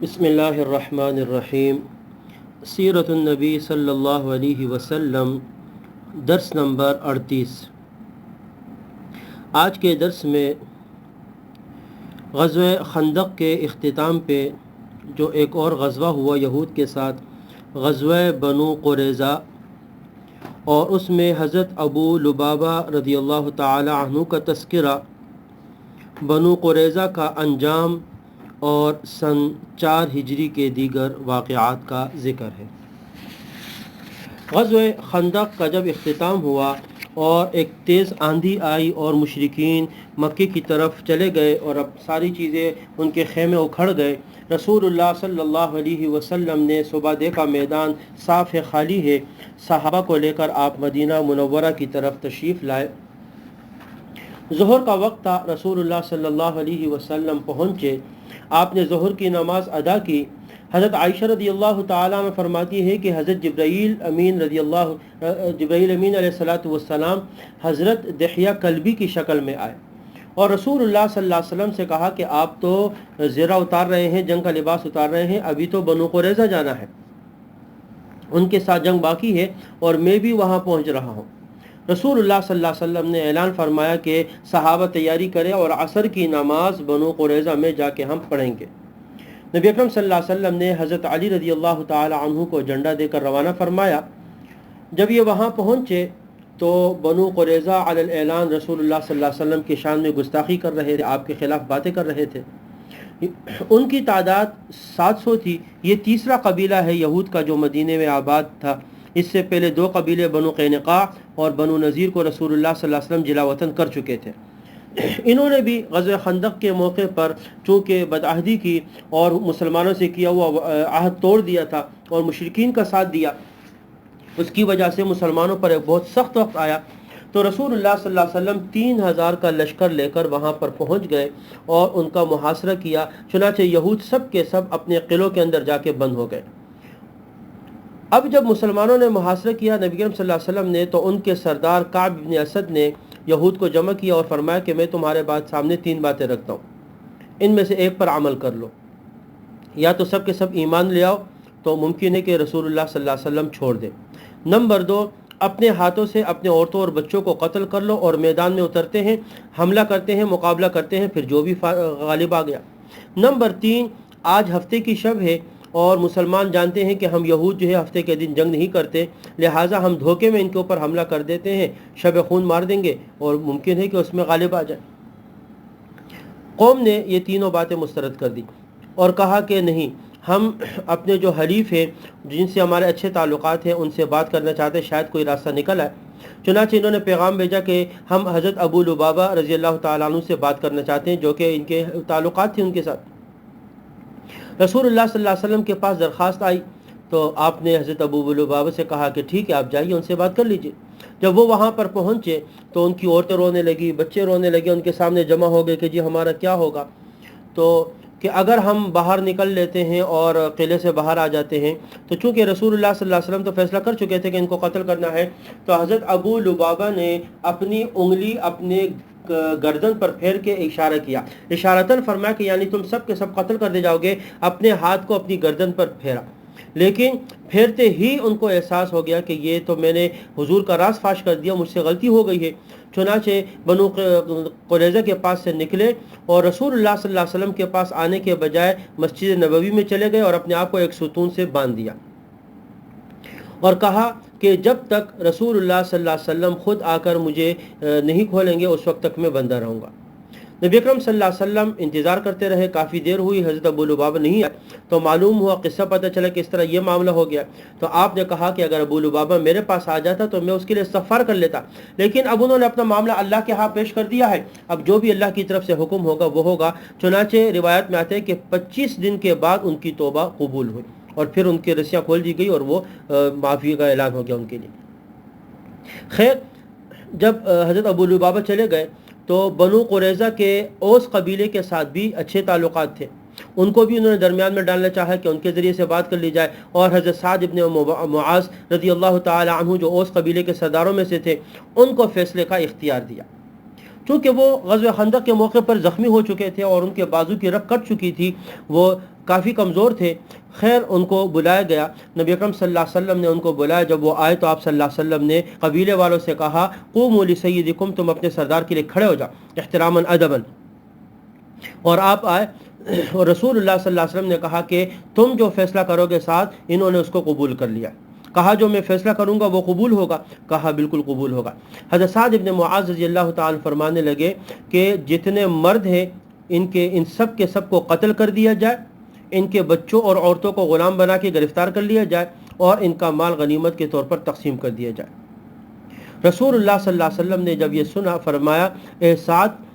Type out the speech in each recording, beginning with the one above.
بسم اللہ الرحمن الرحیم۔ سیرت النبی صلی اللہ علیہ وسلم، درس نمبر 38۔ آج کے درس میں غزوہ خندق کے اختتام پہ جو ایک اور غزوہ ہوا یہود کے ساتھ، غزوہ بنو قریظہ، اور اس میں حضرت ابو لبابہ رضی اللہ تعالی عنہ کا تذکرہ، بنو قریظہ کا انجام اور سن 4 ہجری کے دیگر واقعات کا ذکر ہے۔ غزوہ خندق کا جب اختتام ہوا اور ایک تیز آندھی آئی اور مشرکین مکے کی طرف چلے گئے اور اب ساری چیزیں ان کے خیمے اکھڑ گئے، رسول اللہ صلی اللہ علیہ وسلم نے صبح دیکھا میدان صاف ہے، خالی ہے، صحابہ کو لے کر آپ مدینہ منورہ کی طرف تشریف لائے۔ ظہر کا وقت تھا، رسول اللہ صلی اللہ علیہ وسلم پہنچے، آپ نے ظہر کی نماز ادا کی۔ حضرت عائشہ رضی اللہ تعالیٰ عنہ فرماتی ہے کہ حضرت جبرائیل امین علیہ السلام حضرت دحیہ کلبی کی شکل میں آئے اور رسول اللہ صلی اللہ علیہ وسلم سے کہا کہ آپ تو زرہ اتار رہے ہیں، جنگ کا لباس اتار رہے ہیں، ابھی تو بنو قریظہ جانا ہے، ان کے ساتھ جنگ باقی ہے اور میں بھی وہاں پہنچ رہا ہوں۔ رسول اللہ صلی اللہ علیہ وسلم نے اعلان فرمایا کہ صحابہ تیاری کرے اور عصر کی نماز بنو قریظہ میں جا کے ہم پڑھیں گے۔ نبی اکرم صلی اللہ علیہ وسلم نے حضرت علی رضی اللہ تعالی عنہ کو جھنڈا دے کر روانہ فرمایا۔ جب یہ وہاں پہنچے تو بنو قریظہ علی الاعلان رسول اللہ صلی اللہ علیہ وسلم کی شان میں گستاخی کر رہے تھے، آپ کے خلاف باتیں کر رہے تھے۔ ان کی تعداد 700 تھی۔ یہ تیسرا قبیلہ ہے یہود کا جو مدینے میں آباد تھا۔ اس سے پہلے 2 قبیلے بنو قینقاع اور بنو نذیر کو رسول اللہ صلی اللہ علیہ وسلم جلا وطن کر چکے تھے۔ انہوں نے بھی غزوہ خندق کے موقع پر چونکہ بدعہدی کی اور مسلمانوں سے کیا ہوا عہد توڑ دیا تھا اور مشرکین کا ساتھ دیا، اس کی وجہ سے مسلمانوں پر ایک بہت سخت وقت آیا، تو رسول اللہ صلی اللہ علیہ وسلم 3000 کا لشکر لے کر وہاں پر پہنچ گئے اور ان کا محاصرہ کیا۔ چنانچہ یہود سب کے سب اپنے قلعوں کے اندر جا کے بند ہو گئے۔ اب جب مسلمانوں نے محاصرہ کیا، نبی کریم صلی اللہ علیہ وسلم نے تو ان کے سردار کعب بن اسد نے یہود کو جمع کیا اور فرمایا کہ میں تمہارے سامنے 3 باتیں رکھتا ہوں، ان میں سے ایک پر عمل کر لو، یا تو سب کے سب ایمان لے آؤ تو ممکن ہے کہ رسول اللہ صلی اللہ علیہ وسلم چھوڑ دے۔ نمبر 2، اپنے ہاتھوں سے اپنے عورتوں اور بچوں کو قتل کر لو اور میدان میں اترتے ہیں، حملہ کرتے ہیں، مقابلہ کرتے ہیں، پھر جو بھی غالب آ گیا۔ نمبر 3، آج ہفتے کی شب ہے اور مسلمان جانتے ہیں کہ ہم یہود جو ہے ہفتے کے دن جنگ نہیں کرتے، لہٰذا ہم دھوکے میں ان کے اوپر حملہ کر دیتے ہیں، شب خون مار دیں گے اور ممکن ہے کہ اس میں غالب آ جائے۔ قوم نے یہ تینوں باتیں مسترد کر دی اور کہا کہ نہیں، ہم اپنے جو حلیف ہیں جن سے ہمارے اچھے تعلقات ہیں ان سے بات کرنا چاہتے، شاید کوئی راستہ نکل آئے۔ چنانچہ انہوں نے پیغام بھیجا کہ ہم حضرت ابو لبابہ رضی اللہ تعالیٰ عنہ سے بات کرنا چاہتے ہیں، جو کہ ان کے تعلقات تھے ان کے ساتھ۔ رسول اللہ صلی اللہ علیہ وسلم کے پاس درخواست آئی تو آپ نے حضرت ابو لبابہ سے کہا کہ ٹھیک ہے، آپ جائیے، ان سے بات کر لیجئے۔ جب وہ وہاں پر پہنچے تو ان کی عورتیں رونے لگی، بچے رونے لگے، ان کے سامنے جمع ہو گئے کہ جی ہمارا کیا ہوگا، تو کہ اگر ہم باہر نکل لیتے ہیں اور قلعے سے باہر آ جاتے ہیں تو چونکہ رسول اللہ صلی اللہ علیہ وسلم تو فیصلہ کر چکے تھے کہ ان کو قتل کرنا ہے، تو حضرت ابو لبابہ نے اپنی انگلی اپنے گردن پر پھیر کے اشارہ کیا، اشارتاً فرمایا کہ یعنی تم سب کے سب قتل کر دے جاؤ گے۔ اپنے ہاتھ کو اپنی گردن پر پھیرا، لیکن پھیرتے ہی ان کو احساس ہو گیا کہ یہ تو میں نے حضور کا راز فاش کر دیا، مجھ سے غلطی ہو گئی ہے۔ چنانچہ بنو قریظہ کے پاس سے نکلے اور رسول اللہ صلی اللہ علیہ وسلم کے پاس آنے کے بجائے مسجد نبوی میں چلے گئے اور اپنے آپ کو ایک ستون سے باندھ دیا اور کہا کہ جب تک رسول اللہ صلی اللہ علیہ وسلم خود آ کر مجھے نہیں کھولیں گے اس وقت تک میں بندہ رہوں گا۔ نبی اکرم صلی اللہ علیہ وسلم انتظار کرتے رہے، کافی دیر ہوئی، حضرت ابو لبابہ نہیں آئے تو معلوم ہوا، قصہ پتہ چلا کہ اس طرح یہ معاملہ ہو گیا۔ تو آپ نے کہا کہ اگر ابو لبابہ میرے پاس آ جاتا تو میں اس کے لیے استغفار کر لیتا، لیکن اب انہوں نے اپنا معاملہ اللہ کے ہاں پیش کر دیا ہے، اب جو بھی اللہ کی طرف سے حکم ہوگا وہ ہوگا۔ چنانچہ روایت میں آتے ہیں کہ 25 دن کے بعد ان کی توبہ قبول ہوئی اور پھر ان کی رسیاں کھول دی گئی اور وہ معافی کا اعلان ہو گیا ان کے لیے۔ خیر، جب حضرت ابو لبابہ چلے گئے تو بنو قریظہ کے اوس قبیلے کے ساتھ بھی اچھے تعلقات تھے، ان کو بھی انہوں نے درمیان میں ڈالنا چاہا کہ ان کے ذریعے سے بات کر لی جائے، اور حضرت سعد ابن معاذ رضی اللہ تعالی عنہ جو اوس قبیلے کے سرداروں میں سے تھے ان کو فیصلے کا اختیار دیا۔ چونکہ وہ غزوہ خندق کے موقع پر زخمی ہو چکے تھے اور ان کے بازو کی رگ کٹ چکی تھی، وہ کافی کمزور تھے۔ خیر ان کو بلایا گیا، نبی اکرم صلی اللہ علیہ وسلم نے ان کو بلایا۔ جب وہ آئے تو آپ صلی اللہ علیہ وسلم نے قبیلے والوں سے کہا قوموا لسیدکم، تم اپنے سردار کے لیے کھڑے ہو جاؤ احتراما ادبا، اور آپ آئے اور رسول اللہ صلی اللہ علیہ وسلم نے کہا کہ تم جو فیصلہ کرو گے ساتھ، انہوں نے اس کو قبول کر لیا۔ کہا جو میں فیصلہ کروں گا وہ قبول ہوگا؟ کہا بالکل قبول ہوگا۔ حضرت سعد ابن معاذ رضی اللہ تعالی فرمانے لگے کہ جتنے مرد ہیں ان سب کے سب کو قتل کر دیا جائے، ان کے بچوں اور عورتوں کو غلام بنا کے گرفتار کر لیا جائے، اور ان کا مال غنیمت کے طور پر تقسیم کر دیا جائے۔ رسول اللہ صلی اللہ علیہ وسلم نے جب یہ سنا فرمایا اے سعد،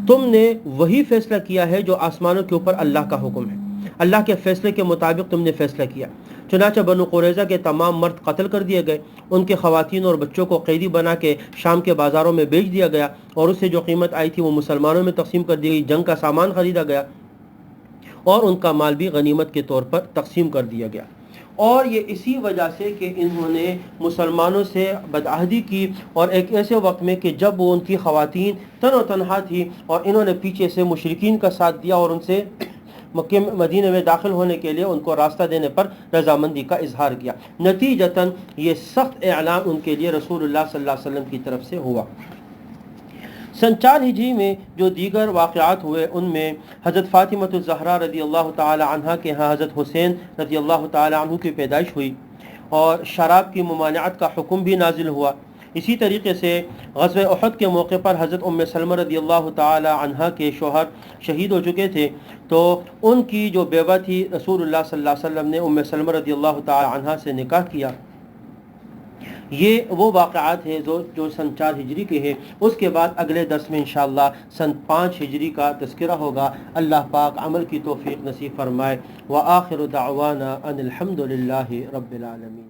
تم نے وہی فیصلہ کیا ہے جو آسمانوں کے اوپر اللہ کا حکم ہے، اللہ کے فیصلے کے مطابق تم نے فیصلہ کیا۔ چنانچہ بنو قریظہ کے تمام مرد قتل کر دیے گئے، ان کے خواتین اور بچوں کو قیدی بنا کے شام کے بازاروں میں بیچ دیا گیا، اور اس سے جو قیمت آئی تھی وہ مسلمانوں میں تقسیم کر دی گئی، جنگ کا سامان خریدا گیا، اور ان کا مال بھی غنیمت کے طور پر تقسیم کر دیا گیا۔ اور یہ اسی وجہ سے کہ انہوں نے مسلمانوں سے بدعہدی کی، اور ایک ایسے وقت میں کہ جب وہ ان کی خواتین تن و تنہا تھی، اور انہوں نے پیچھے سے مشرکین کا ساتھ دیا اور ان سے مکہ مدینہ میں داخل ہونے کے لیے ان کو راستہ دینے پر رضامندی کا اظہار کیا۔ نتیجتاً یہ سخت اعلان ان کے لیے رسول اللہ صلی اللہ علیہ وسلم کی طرف سے ہوا۔ سن 4 ہجری میں جو دیگر واقعات ہوئے ان میں حضرت فاطمۃ الزہرا رضی اللہ تعالی عنہا کے ہاں حضرت حسین رضی اللہ تعالی عنہ کی پیدائش ہوئی، اور شراب کی ممانعت کا حکم بھی نازل ہوا۔ اسی طریقے سے غزوہ احد کے موقع پر حضرت ام سلمہ رضی اللہ تعالی عنہا کے شوہر شہید ہو چکے تھے، تو ان کی جو بیوہ تھی رسول اللہ صلی اللہ علیہ وسلم نے ام سلمہ رضی اللہ تعالی عنہا سے نکاح کیا۔ یہ وہ واقعات ہیں جو سن 4 ہجری کے ہیں۔ اس کے بعد اگلے درس میں انشاءاللہ سن 5 ہجری کا تذکرہ ہوگا۔ اللہ پاک عمل کی توفیق نصیب فرمائے۔ وآخر دعوانا ان الحمد للہ رب العالمین۔